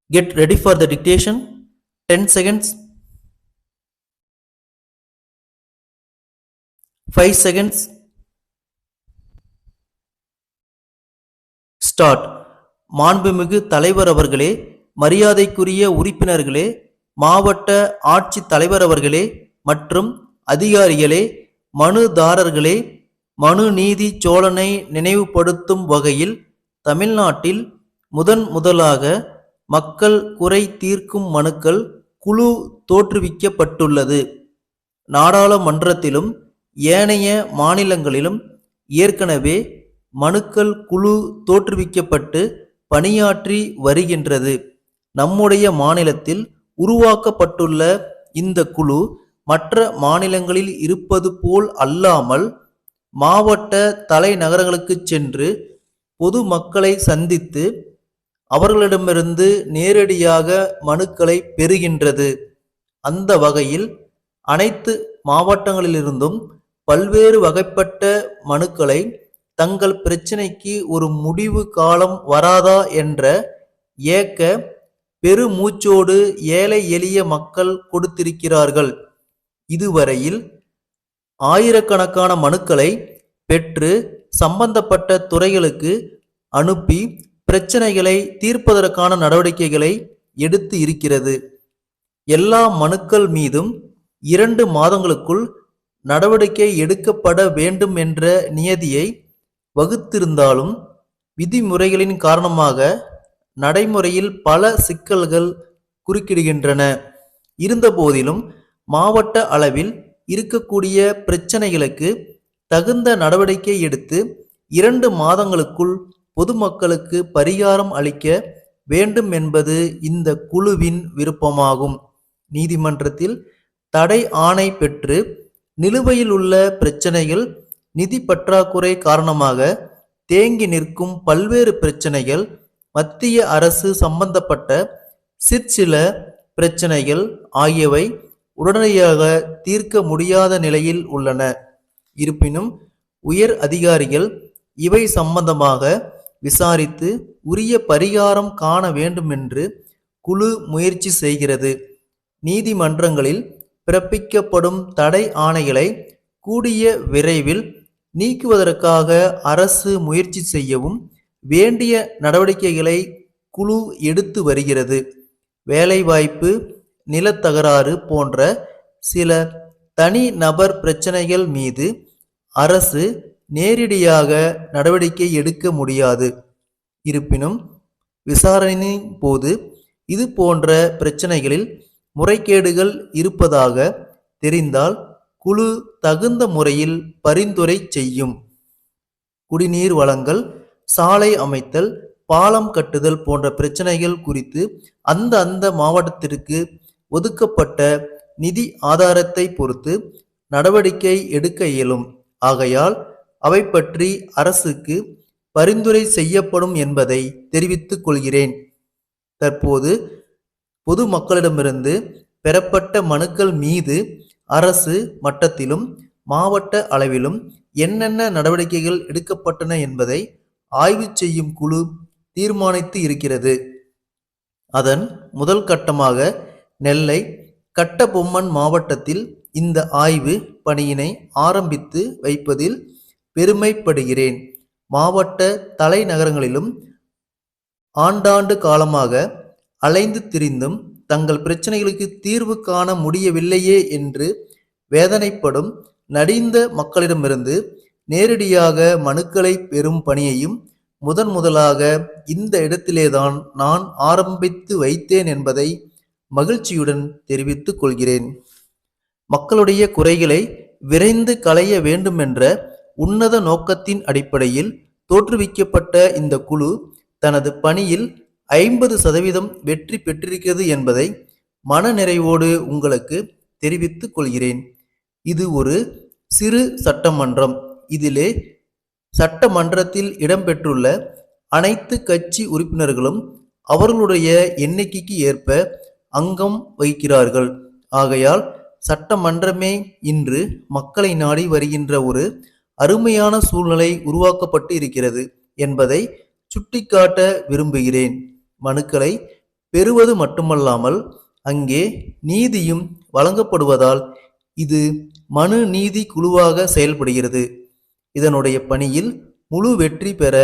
Get ready for the dictation. 10 seconds. 5 seconds. Start. மாண்புமிகு தலைவர் அவர்களே, மரியாதைக்குரிய உறுப்பினர்களே, மாவட்ட ஆட்சித் தலைவர் அவர்களே மற்றும் அதிகாரிகளே, மனுதாரர்களே, மனு நீதி சோழனை நினைவுபடுத்தும் வகையில் தமிழ்நாட்டில் முதலாக மக்கள் குறை தீர்க்கும் மனுக்கள் குழு தோற்றுவிக்கப்பட்டுள்ளது. நாடாளுமன்றத்திலும் ஏனைய மாநிலங்களிலும் ஏற்கனவே மனுக்கள் குழு தோற்றுவிக்கப்பட்டு பணியாற்றி வருகின்றது. நம்முடைய மாநிலத்தில் உருவாக்கப்பட்டுள்ள இந்த குழு மற்ற மாநிலங்களில் இருப்பது போல் அல்லாமல் மாவட்ட தலைநகரங்களுக்கு சென்று பொது மக்களை சந்தித்து அவர்களிடமிருந்து நேரடியாக மனுக்களை பெறுகின்றது. அந்த வகையில் அனைத்து மாவட்டங்களிலிருந்தும் பல்வேறு வகைப்பட்ட மனுக்களை தங்கள் பிரச்சினைக்கு ஒரு முடிவு காலம் வராதா என்ற ஏக்க பெருமூச்சோடு ஏழை எளிய மக்கள் கொடுத்திருக்கிறார்கள். இதுவரையில் ஆயிரக்கணக்கான மனுக்களை பெற்று சம்பந்தப்பட்ட துறைகளுக்கு அனுப்பி பிரச்சனைகளை தீர்ப்பதற்கான நடவடிக்கைகளை எடுத்து இருக்கிறது. எல்லா மனுக்கள் மீதும் 2 மாதங்களுக்குள் நடவடிக்கை எடுக்கப்பட வேண்டும் என்ற நியதியை வகுத்திருந்தாலும் விதிமுறைகளின் காரணமாக நடைமுறையில் பல சிக்கல்கள் குறுக்கிடுகின்றன. இருந்தபோதிலும் மாவட்ட அளவில் இருக்கக்கூடிய பிரச்சனைகளுக்கு தகுந்த நடவடிக்கை எடுத்து 2 மாதங்களுக்குள் பொதுமக்களுக்கு பரிகாரம் அளிக்க வேண்டும் என்பது இந்த குழுவின் விருப்பமாகும். நீதிமன்றத்தில் தடை ஆணை பெற்று நிலுவையில் உள்ள பிரச்சனைகள், நிதி பற்றாக்குறை காரணமாக தேங்கி நிற்கும் பல்வேறு பிரச்சனைகள், மத்திய அரசு சம்பந்தப்பட்ட சிற்சில பிரச்சனைகள் ஆகியவை உடனடியாக தீர்க்க முடியாத நிலையில் உள்ளன. இருப்பினும் உயர் அதிகாரிகள் இவை சம்பந்தமாக விசாரித்து உரிய பரிகாரம் காண வேண்டுமென்று குழு முயற்சி செய்கிறது. நீதிமன்றங்களில் பிறப்பிக்கப்படும் தடை ஆணைகளை கூடிய விரைவில் நீக்குவதற்காக அரசு முயற்சி செய்யவும் வேண்டிய நடவடிக்கைகளை குழு எடுத்து வருகிறது. வேலைவாய்ப்பு, நிலத்தகராறு போன்ற சில தனி நபர் பிரச்சனைகள் மீது அரசு நேரடியாக நடவடிக்கை எடுக்க முடியாது. இருப்பினும் விசாரணையின் போது இது போன்ற பிரச்சனைகளில் முறைகேடுகள் இருப்பதாக தெரிந்தால் குழு தகுந்த முறையில் பரிந்துரை செய்யும். குடிநீர் வழங்கல், சாலை அமைத்தல், பாலம் கட்டுதல் போன்ற பிரச்சனைகள் குறித்து அந்த மாவட்டத்திற்கு ஒதுக்கப்பட்ட நிதி ஆதாரத்தை பொறுத்து நடவடிக்கை எடுக்க இயலும். ஆகையால் அவை பற்றி அரசுக்கு பரிந்துரை செய்யப்படும் என்பதை தெரிவித்துக் கொள்கிறேன். தற்போது பொது மக்களிடமிருந்து பெறப்பட்ட மனுக்கள் மீது அரசு மட்டத்திலும் மாவட்ட அளவிலும் என்னென்ன நடவடிக்கைகள் எடுக்கப்பட்டன என்பதை ஆய்வு செய்யும் குழு தீர்மானித்து இருக்கிறது. அதன் முதல் கட்டமாக நெல்லை, கட்டபொம்மன் மாவட்டத்தில் இந்த ஆய்வு பணியினை ஆரம்பித்து வைப்பதில் பெருமைப்படுகிறேன். மாவட்ட தலைநகரங்களிலும் ஆண்டாண்டு காலமாக அலைந்து திரிந்தும் தங்கள் பிரச்சனைகளுக்கு தீர்வு காண முடியவில்லையே என்று வேதனைப்படும் நடிந்த மக்களிடமிருந்து நேரடியாக மனுக்களை பெறும் பணியையும் முதலாக இந்த இடத்திலேதான் நான் ஆரம்பித்து வைத்தேன் என்பதை மகிழ்ச்சியுடன் தெரிவித்துக் கொள்கிறேன். மக்களுடைய குறைகளை விரைந்து களைய வேண்டுமென்ற உன்னத நோக்கத்தின் அடிப்படையில் தோற்றுவிக்கப்பட்ட இந்த குழு தனது பணியில் 50% வெற்றி பெற்றிருக்கிறது என்பதை மனநிறைவோடு உங்களுக்கு தெரிவித்துக் கொள்கிறேன். இது ஒரு சிறு சட்டமன்றம். இதிலே சட்டமன்றத்தில் இடம்பெற்றுள்ள அனைத்து கட்சி உறுப்பினர்களும் அவர்களுடைய எண்ணிக்கைக்கு ஏற்ப அங்கம் வகிக்கிறார்கள். ஆகையால் சட்டமன்றமே இன்று மக்களை நாடி வருகின்ற ஒரு அருமையான சூழ்நிலை உருவாக்கப்பட்டு இருக்கிறது என்பதை சுட்டிக்காட்ட விரும்புகிறேன். மனுக்களை பெறுவது மட்டுமல்லாமல் அங்கே நீதியும் வழங்கப்படுவதால் இது மனு நீதி குழுவாக செயல்படுகிறது. இதனுடைய பணியில் முழு வெற்றி பெற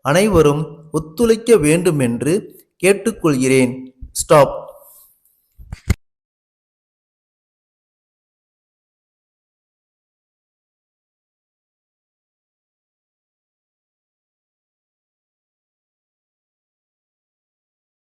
அனைவரும் ஒத்துழைக்க வேண்டும் என்று கேட்டுக்கொள்கிறேன். ஸ்டாப்.